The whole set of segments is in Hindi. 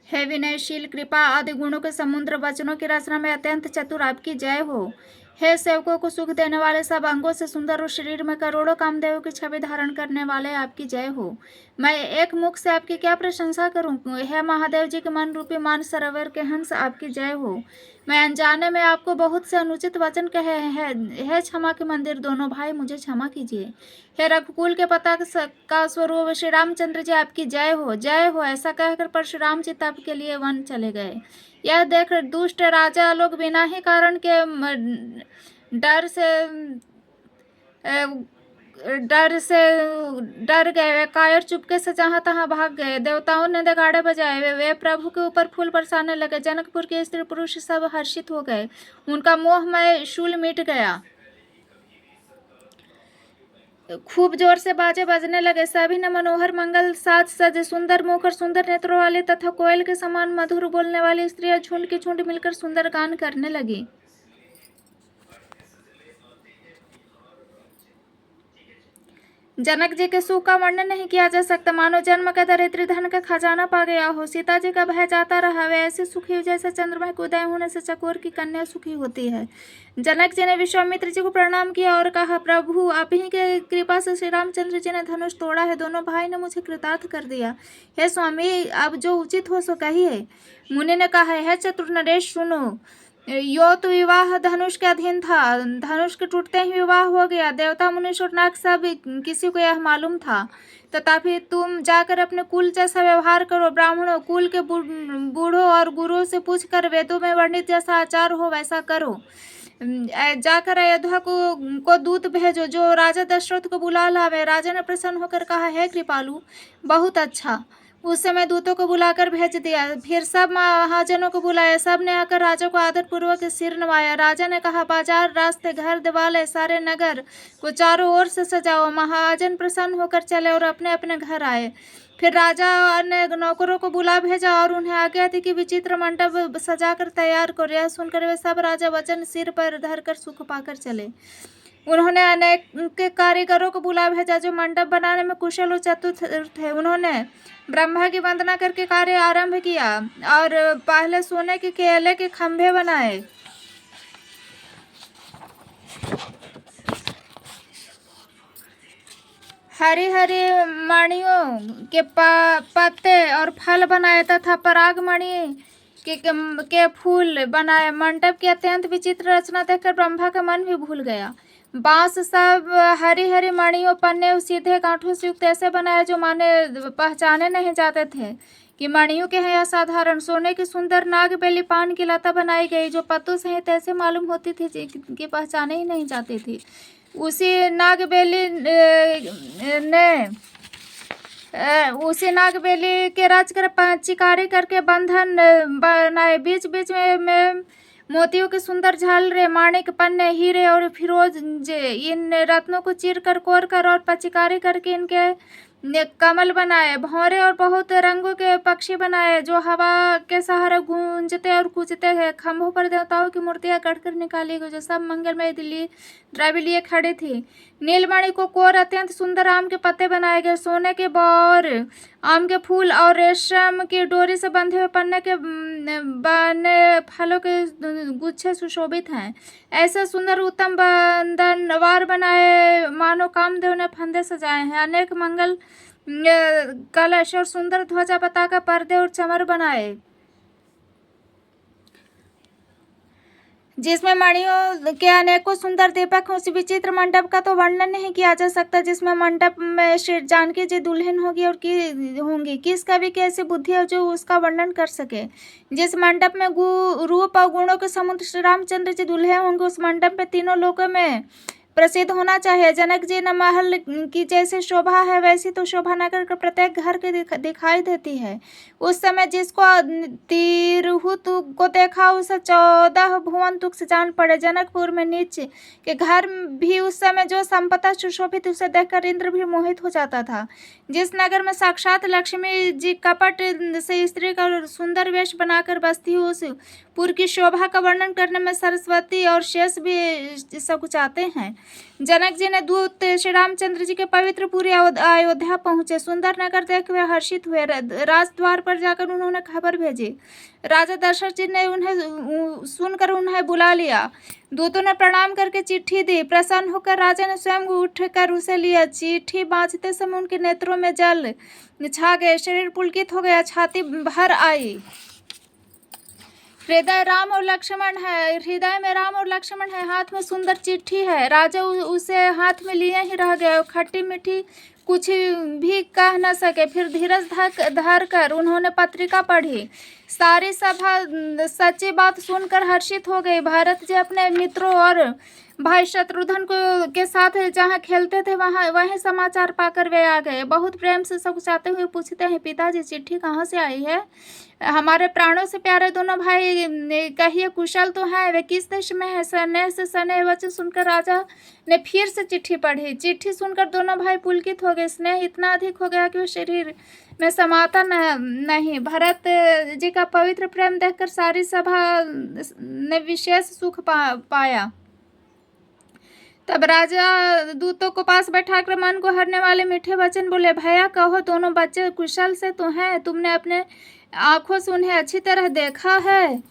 हे विनयशील, कृपा आदि गुणों के समुद्र, वचनों की रचना में अत्यंत चतुर, आपकी जय हो। हे सेवकों को सुख देने वाले, सब अंगों से सुंदर और शरीर में करोड़ों कामदेवों की छवि धारण करने वाले, आपकी जय हो। मैं एक मुख से आपकी क्या प्रशंसा करूं। हे महादेव जी के मन रूपी मान सरोवर के हंस, आपकी जय हो। मैं अनजाने में आपको बहुत से अनुचित वचन कहे हैं। हे क्षमा के मंदिर दोनों भाई, मुझे क्षमा कीजिए। हे रघुकुल के पिता का स्वरूप श्री रामचंद्र जी, आपकी जय हो, जय हो। ऐसा कहकर परशुराम जी तप के लिए वन चले गए। यह देख दुष्ट राजा लोग बिना ही कारण के डर से अ, डर से डर गए। कायर चुपके से जहां तहां भाग गए। देवताओं ने नगाड़े बजाए। वे प्रभु के ऊपर फूल बरसाने लगे। जनकपुर के स्त्री पुरुष सब हर्षित हो गए। उनका मोहमय शूल मिट गया। खूब जोर से बाजे बजने लगे। सभी ने मनोहर मंगल साज सजे, सुंदर मुख और सुंदर नेत्रों वाली तथा कोयल के समान मधुर बोलने वाली स्त्रियां झुंड की झुंड मिलकर सुंदर गान करने लगी। जनक जी के सुख का वर्णन नहीं किया जा सकता। मानो जन्म का दरिद्र धन का खजाना पा गया हो। सीता जी का भय जाता रहा। वे ऐसे सुखी हो जैसे चंद्रमा के उदय होने से चकोर की कन्या सुखी होती है। जनक जी ने विश्वामित्र जी को प्रणाम किया और कहा, प्रभु आप ही के कृपा से श्री रामचंद्र जी ने धनुष तोड़ा है। दोनों भाई ने मुझे कृतार्थ कर दिया। हे स्वामी, अब जो उचित हो सो कहिए। मुनि ने कहा, हे चतुर नरेश सुनो। यो तो विवाह धनुष के अधीन था। धनुष के टूटते ही विवाह हो गया। देवता मुनीश और नाग सब किसी को यह मालूम था। तथापि तुम जाकर अपने कुल जैसा व्यवहार करो। ब्राह्मणों, कुल के बूढ़ों और गुरुओं से पूछकर वेदों में वर्णित जैसा आचार हो वैसा करो। जाकर अयोध्या को दूत भेजो जो राजा दशरथ को बुला लावे। राजा ने प्रसन्न होकर कहा, हे कृपालु, बहुत अच्छा। उस समय दूतों को बुलाकर भेज दिया। फिर सब महाजनों को बुलाया। सब ने आकर राजा को आदर पूर्वक सिर नवाया। राजा ने कहा, बाजार, रास्ते, घर, दिवाले, सारे नगर को चारों ओर से सजाओ। महाजन प्रसन्न होकर चले और अपने अपने घर आए। फिर राजा ने नौकरों को बुला भेजा और उन्हें आज्ञा दी कि विचित्र मंडप सजाकर तैयार करो। यह सुनकर वे सब राजा वचन सिर पर धरकर सुख पाकर चले। उन्होंने अनेक कारीगरों को बुला भेजा जो मंडप बनाने में कुशल और चतुर थे। उन्होंने ब्रह्मा की वंदना करके कार्य आरंभ किया और पहले सोने के केले के खंभे बनाए। हरी हरी मणियों के पत्ते और फल बनाए तथा परागमणि के फूल बनाए। मंडप की अत्यंत विचित्र रचना देखकर ब्रह्मा का मन भी भूल गया। बांस सब हरी हरी मणियों, पन्ने सीधे गांठों से युक्त ऐसे बनाए जो माने पहचाने नहीं जाते थे कि मणियों के हैं या साधारण। सोने की सुंदर नागबेली पान की लता बनाई गई जो पत्तों सहित ऐसे मालूम होती थी कि पहचाने ही नहीं जाती थी। उसी नागबेली के रच कर चिकारी करके बंधन बनाए। बीच बीच में मोतियों के सुंदर झालरे, माणिक, पन्ने, हीरे और फिरोजे, इन रत्नों को चीर कर, कोर कर और पचिकारी करके इनके कमल बनाए। भौरे और बहुत रंगों के पक्षी बनाए जो हवा के सहारे गूंजते और कूदते हैं। खंभों पर देवताओं की मूर्तियां गढ़कर निकाली गई जो सब मंगलमय द्रव्य लिए खड़ी थी। नीलमणि को कोर अत्यंत सुंदर आम के पत्ते बनाए गए। सोने के बौर, आम के फूल और रेशम की डोरी से बंधे हुए पन्ने के बने फलों के गुच्छे सुशोभित हैं। ऐसे सुंदर उत्तम बंधनवार बनाए मानो कामदेव ने फंदे सजाए हैं। अनेक मंगल कलश और सुंदर ध्वजा, पताका, पर्दे और चमर बनाए जिसमें मणियों के अनेकों सुंदर दीपक। उस विचित्र मंडप का तो वर्णन नहीं किया जा सकता जिसमें मंडप में श्री जानकी जी दुल्हन होगी और की होंगी। किस कवि की ऐसी बुद्धि है जो उसका वर्णन कर सके। जिस मंडप में रूप और गुणों के समुद्र श्री रामचंद्र जी दुल्हे होंगे उस मंडप में तीनों लोकों में प्रसिद्ध होना चाहिए। जनक जी ने महल की जैसी शोभा है वैसी तो शोभा नगर के प्रत्येक घर के दिखाई देती है। उस समय जिसको तिरहुत को देखा उसे 14 भुवन तुक से जान पड़े। जनकपुर में नीच के घर भी उस समय जो संपदा सुशोभित उसे देखकर इंद्र भी मोहित हो जाता था। जिस नगर में साक्षात लक्ष्मी जी कपट से स्त्री का सुंदर वेश बनाकर बसती हो उस पुर की शोभा का वर्णन करने में सरस्वती और शेष भी सकुचाते हैं। जनक जी ने दूत श्री रामचंद्र जी के पवित्र पुरी अयोध्या पहुंचे। सुंदर नगर देख वे हर्षित हुए। राजद्वार पर जाकर उन्होंने खबर भेजी। राजा दशरथ जी ने उन्हें सुनकर उन्हें बुला लिया। दूतों ने प्रणाम करके चिट्ठी दी। प्रसन्न होकर राजा ने स्वयं उठकर उसे लिया। चिट्ठी बांचते समय उनके नेत्रों में जल छा गए, शरीर पुलकित हो गया, छाती भर आई। हृदय में राम और लक्ष्मण है, हाथ में सुंदर चिट्ठी है। राजा उसे हाथ में लिए ही रह गए। खट्टी मीठी कुछ भी कह न सके। फिर धीरज धर कर उन्होंने पत्रिका पढ़ी। सारी सभा सच्ची बात सुनकर हर्षित हो गई। भरत जी अपने मित्रों और भाई शत्रुघ्न के साथ जहाँ खेलते थे वहीं समाचार पाकर वे आ गए। बहुत प्रेम से सकुचाते हुए पूछते हैं, पिताजी चिट्ठी कहाँ से आई है? हमारे प्राणों से प्यारे दोनों भाई कहिए कुशल तो हैं? वे किस देश में है? स्नेह से स्नेह वचन सुनकर राजा ने फिर से चिट्ठी पढ़ी। चिट्ठी सुनकर दोनों भाई पुलकित हो गए। स्नेह इतना अधिक हो गया कि वो शरीर में समाता नहीं। भरत जी का पवित्र प्रेम देखकर सारी सभा ने विशेष सुख पाया। तब राजा दूतों को पास बैठाकर मन को हरने वाले मीठे वचन बोले, भैया कहो दोनों बच्चे कुशल से तो हैं? तुमने अपने आंखों से उन्हें अच्छी तरह देखा है?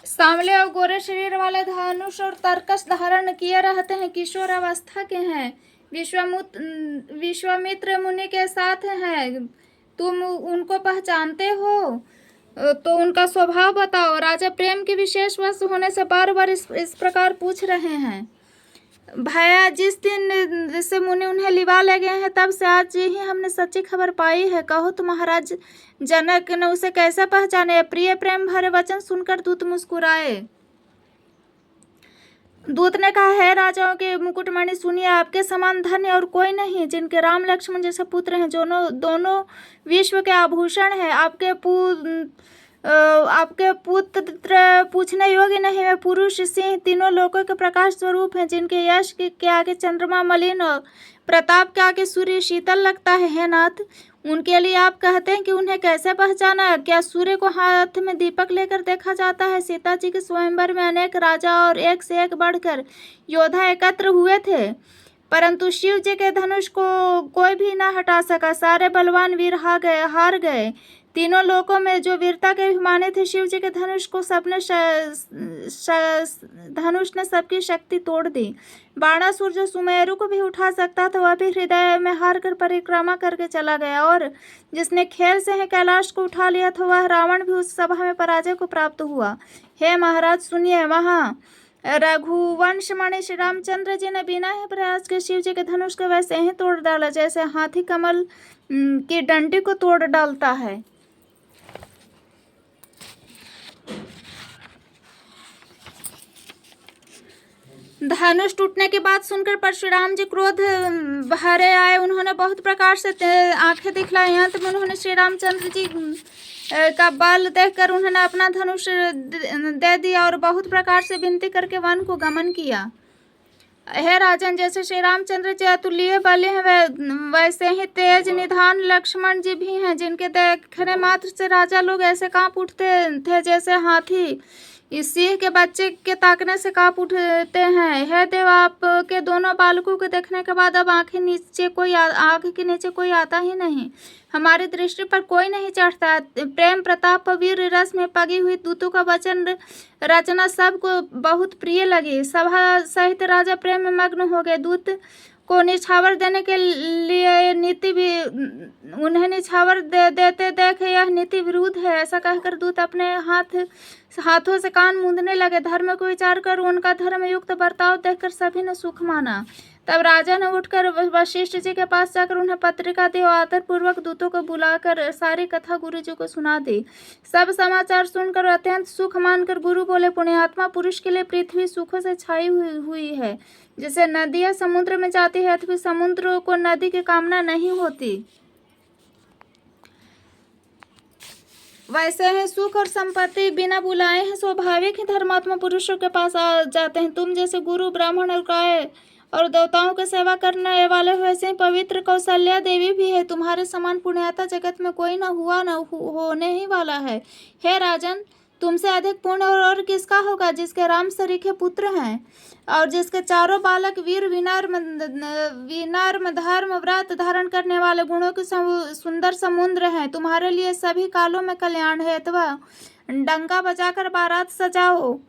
सांवले और गोरे शरीर वाले धनुष और तरकस धारण किए रहते हैं। किशोर अवस्था के हैं। विश्वामित्र मुनि के साथ हैं। तुम उनको पहचानते हो तो उनका स्वभाव बताओ। राजा प्रेम के विशेष वश होने से बार बार इस प्रकार पूछ रहे हैं। भैया जिस दिन से मुनि उन्हें लिवा ले गए हैं तब से आज ही हमने सच्ची खबर पाई है। कहो तो महाराज जनक ने उसे कैसे पहचाने? प्रिय प्रेम भरे वचन सुनकर दूत मुस्कुराए। दूत ने कहा, है राजाओं के मुकुटमणि सुनिए, आपके समान धन्य और कोई नहीं, जिनके राम लक्ष्मण जैसे पुत्र हैं, दोनों विश्व के आभूषण हैं। आपके पुत्र पूछने योग्य नहीं। वे पुरुष सिंह तीनों लोकों के प्रकाश स्वरूप हैं, जिनके यश के आगे चंद्रमा मलिन और प्रताप के आगे सूर्य शीतल लगता है। हे नाथ, उनके लिए आप कहते हैं कि उन्हें कैसे पहचाना? क्या सूर्य को हाथ में दीपक लेकर देखा जाता है? सीता जी के स्वयंवर में अनेक राजा और एक से एक बढ़कर योद्धा एकत्र हुए थे, परंतु शिव जी के धनुष को कोई भी न हटा सका। सारे बलवान वीर हार गए। तीनों लोकों में जो वीरता के अभिमानी थे, शिव जी के धनुष ने सबकी शक्ति तोड़ दी। बाणासुर जो सुमेरु को भी उठा सकता था, वह भी हृदय में हार कर परिक्रमा करके चला गया। और जिसने खेल से ही कैलाश को उठा लिया था, वह रावण भी उस सभा में पराजय को प्राप्त हुआ। हे महाराज सुनिए, वहाँ रघुवंश मणि श्री रामचंद्र जी ने बिना ही प्रयास के शिव जी के धनुष को वैसे ही तोड़ डाला जैसे हाथी कमल की डंडी को तोड़ डालता है। धनुष टूटने की बात सुनकर परशुराम जी क्रोध भरे आए। उन्होंने बहुत प्रकार से आंखें दिखलाई। अंत में उन्होंने श्री रामचंद्र जी का बल देखकर उन्होंने अपना धनुष दे दिया और बहुत प्रकार से विनती करके वन को गमन किया। हे राजन, जैसे श्री रामचंद्र जी अतुल्य बल हैं, वैसे ही तेज निधान लक्ष्मण जी भी हैं, जिनके देखने मात्र से राजा लोग ऐसे कांप उठते थे जैसे हाथी इस सिंह के बच्चे के ताकने से कांप उठते हैं। हे देव, आपके दोनों बालकों को देखने के बाद अब आंख के नीचे कोई आता ही नहीं। हमारी दृष्टि पर कोई नहीं चढ़ता। प्रेम प्रताप वीर रस में पगी हुई दूतों का वचन रचना सबको बहुत प्रिय लगी। सभा सहित राजा प्रेम में मग्न हो गए। दूत को निछावर देने के लिए उन्हें निछावर देते देख यह नीति विरुद्ध है, ऐसा कहकर दूत अपने हाथों से कान मूंदने लगे। धर्म को विचार कर उनका धर्म युक्त बर्ताव देखकर सभी ने सुख माना। तब राजा ने उठकर वशिष्ठ जी के पास जाकर उन्हें पत्रिका दी और आदर पूर्वक दूतों को बुलाकर सारी कथा गुरु जी को सुना दी। सब समाचार सुनकर अत्यंत सुख मानकर गुरु बोले, पुण्यात्मा पुरुष के लिए पृथ्वी सुखों से छाई हुई है। जैसे नदियां समुद्र में जाती है, अथवा समुद्र को नदी की कामना नहीं होती, वैसे ही सुख और संपत्ति बिना बुलाए हैं स्वाभाविक ही धर्मात्मा पुरुषों के पास आ जाते हैं। तुम जैसे गुरु ब्राह्मण और गाय और देवताओं की सेवा करने वाले हो, ऐसे ही पवित्र कौशल्या देवी भी है। तुम्हारे समान पुण्याता जगत में कोई न हुआ, न होने ही वाला है। हे राजन, तुमसे अधिक पुण्य और किसका होगा, जिसके राम सरीखे पुत्र हैं और जिसके चारों बालक वीर विनर्म धर्म व्रत धारण करने वाले गुणों के सुंदर समुद्र हैं। तुम्हारे लिए सभी कालों में कल्याण है। अथवा डंका बजाकर बारात सजाओ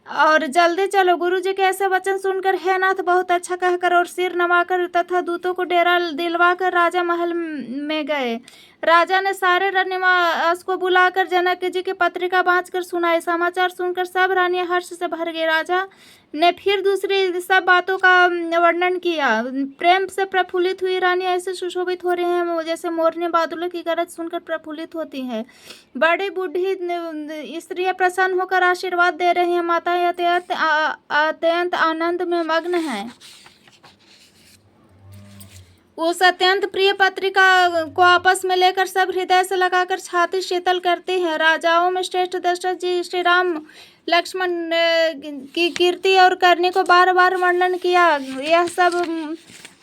और जल्दी चलो। गुरु जी के ऐसे वचन सुनकर हे नाथ बहुत अच्छा कहकर और सिर नवाकर तथा दूतों को डेरा दिलवाकर राजा महल में गए। राजा ने सारे रनिवास को बुलाकर जनक जी की पत्रिका बांचकर सुनाई। समाचार सुनकर सब रानियां हर्ष से भर गई। राजा ने फिर दूसरी सब बातों का वर्णन किया। प्रेम से प्रफुल्लित हुई रानियां ऐसे सुशोभित हो रही हैं जैसे मोरनी बादलों की गरज सुनकर प्रफुल्लित होती हैं। बड़ी बूढ़ी स्त्रियां प्रसन्न होकर आशीर्वाद दे रही हैं। माताएं अत्यंत आनंद में मग्न हैं। उस अत्यंत प्रिय पत्रिका को आपस में लेकर सब हृदय से लगाकर छाती शीतल करती हैं। राजाओं में श्रेष्ठ दशरथ जी श्री राम लक्ष्मण की कीर्ति और करनी को बार बार वर्णन किया। यह सब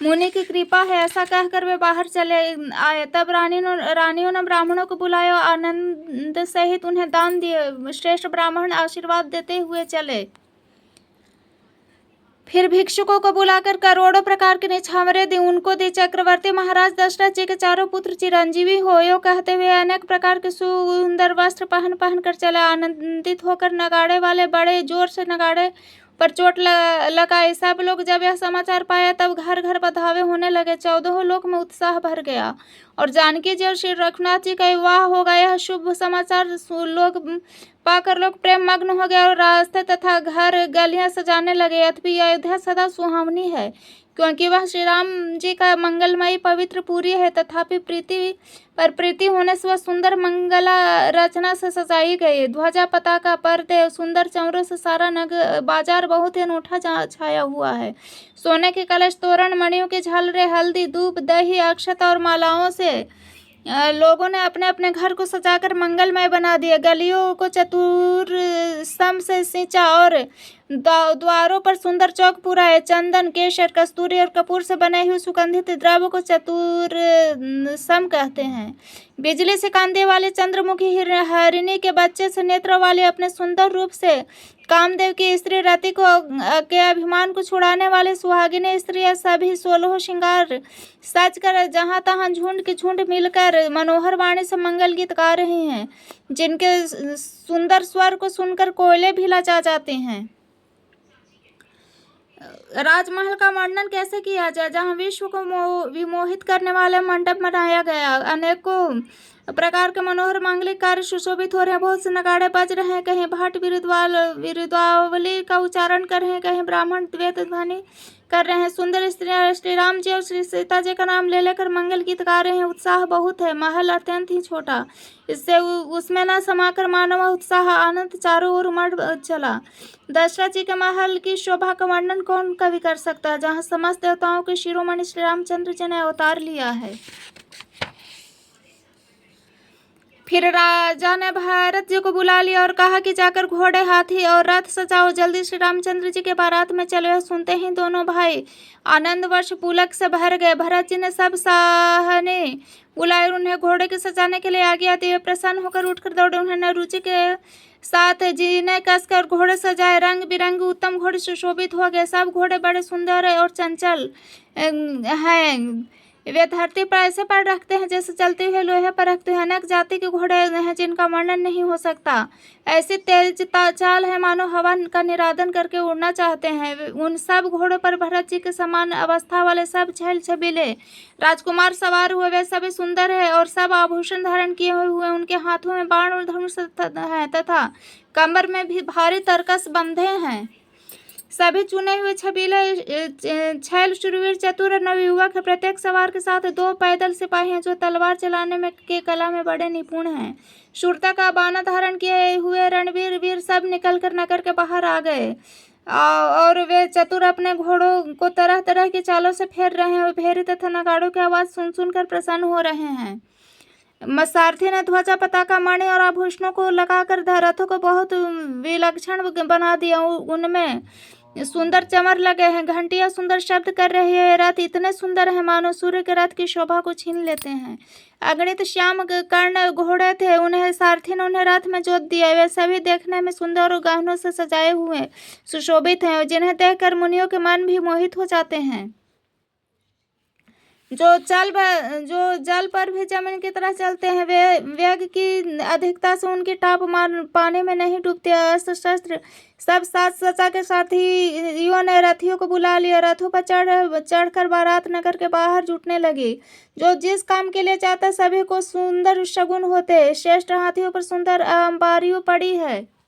मुनि की कृपा है, ऐसा कहकर वे बाहर चले आए। तब रानियों ने ब्राह्मणों को बुलाया, आनंद सहित उन्हें दान दिए। श्रेष्ठ ब्राह्मण आशीर्वाद देते हुए चले। फिर भिक्षुकों को बुलाकर करोड़ों प्रकार के निछावरें दी, उनको दी। चक्रवर्ती महाराज दशरथ जी के चारों पुत्र चिरंजीवी हो यो कहते हुए अनेक प्रकार के सुंदर वस्त्र पहन कर चले। आनंदित होकर नगाड़े वाले बड़े जोर से नगाड़े पर चोट लगाई। सब लोग जब यह समाचार पाया तब घर घर बधावे होने लगे। 14 लोक में उत्साह भर गया और जानकी जी और श्री रघुनाथ जी का विवाह होगा। यह शुभ समाचार पाकर लोग प्रेम मग्न हो गए और रास्ते तथा घर गलियां सजाने लगे। अथवा अयोध्या सदा सुहावनी है क्योंकि वह श्री राम जी का मंगलमयी पवित्र पुरी है। तथापि प्रीति होने से वह सुंदर मंगला रचना से सजाई गई। ध्वजा पताका पर्दे सुंदर चमरों से सारा बाजार बहुत ही अनूठा छाया हुआ है। सोने के कलश तोरण मणियों की झालरें हल्दी दूब दही अक्षत और मालाओं से लोगों ने अपने अपने घर को सजाकर मंगलमय बना दिया। गलियों को चतुर्सम से सींचा और द्वारों पर सुंदर चौक पुराए। चंदन केसर कस्तूरी और कपूर से बने हुए सुगंधित द्रव्य को चतुर्सम कहते हैं। बिजली से कांदे वाले चंद्रमुखी हरिणी के बच्चे से नेत्रों वाले अपने सुंदर रूप से कामदेव की स्त्री रति के अभिमान को छुड़ाने वाले सुहागिनी स्त्रियां सभी 16 श्रृंगार सज कर जहां तहां झुंड की झुंड मिलकर मनोहर वाणी से मंगल गीत गा रही हैं, जिनके सुंदर स्वर को सुनकर कोयले भी लजा जाते हैं। राजमहल का वर्णन कैसे किया जाए, जहाँ विश्व को विमोहित करने वाला मंडप बनाया गया। अनेकों प्रकार के मनोहर मांगलिक कार्य सुशोभित हो रहे हैं। बहुत से नगाड़े बज रहे हैं, कहीं भाट विरुद्धावली का उच्चारण कर रहे हैं, कहीं ब्राह्मण द्वैत ध्वनि कर रहे हैं। सुंदर स्त्रियां श्री राम जी और श्री सीता जी का नाम ले लेकर मंगल गीत गा रहे हैं। उत्साह बहुत है। महल अत्यंत ही छोटा, इससे उसमें न समाकर मानव उत्साह आनंद चारों ओर उमड़ चला। दशरथ जी के महल की शोभा का वर्णन कौन कवि कर सकता है, जहाँ समस्त देवताओं के शिरोमणि श्री रामचंद्र जी ने अवतार लिया है। फिर राजा ने भरत जी को बुला लिया और कहा कि जाकर घोड़े हाथी और रथ सजाओ, जल्दी श्री रामचंद्र जी के बारात में चलो। यह सुनते ही दोनों भाई आनंद वर्ष पुलक से भर गए। भरत जी ने सब साहने बुलाए और उन्हें घोड़े के सजाने के लिए आज्ञा दी। प्रसन्न होकर उठकर दौड़े। उन्होंने रुचि के साथ जीने कसकर घोड़े सजाए। रंग बिरंगे उत्तम घोड़े सुशोभित हो गए। सब घोड़े बड़े सुंदर और चंचल हैं। वे धरती पर ऐसे पैर रखते हैं जैसे चलते हुए लोहे पर रखते हैं। अनेक जाति के घोड़े हैं जिनका वर्णन नहीं हो सकता। ऐसी तेज चाल है मानो हवा का निरादन करके उड़ना चाहते हैं। उन सब घोड़ों पर भरत जी के समान अवस्था वाले सब छैल छबीले राजकुमार सवार हुए। वे सभी सुंदर है और सब आभूषण धारण किए हुए। उनके हाथों में बाण और धनुष है तथा कमर में भी भारी तरकस बंधे हैं। सभी चुने हुए छबीले छैल शूरवीर चतुर नवयुवक है। प्रत्येक सवार के साथ 2 पैदल सिपाही हैं जो तलवार चलाने में के कला में बड़े निपुण हैं। शूरता का बाना धारण किए हुए रणवीर वीर सब निकलकर नगर के बाहर आ गए और वे चतुर अपने घोड़ों को तरह तरह की चालों से फेर रहे हैं। भेरी तथा नगाड़ों की आवाज सुन सुनकर प्रसन्न हो रहे हैं। सारथी ने ध्वजा पताका मणि और आभूषणों को लगाकर रथों को बहुत विलक्षण बना दिया। उनमें सुंदर चमर लगे हैं, घंटियां सुंदर शब्द कर रही है। रथ इतने सुंदर है मानो सूर्य के रथ की शोभा को छीन लेते हैं। अगणित श्याम कर्ण घोड़े थे, उन्हें सारथी ने उन्हें रथ में जोत दिया। वे सभी देखने में सुंदर और गहनों से सजाए हुए सुशोभित हैं, जिन्हें देखकर मुनियों के मन भी मोहित हो जाते हैं। जो जल पर भी जमीन की तरह चलते हैं, वे वेग की अधिकता से उनकी टाप पानी में नहीं डूबते। अस्त्र शस्त्र सब साज सजा के साथियों ने रथियों को बुला लिया। रथों पर चढ़कर बारात नगर के बाहर जुटने लगी। जो जिस काम के लिए जाता सभी को सुंदर शगुन होते। श्रेष्ठ हाथियों पर सुंदर अंबारियों पड़ी है।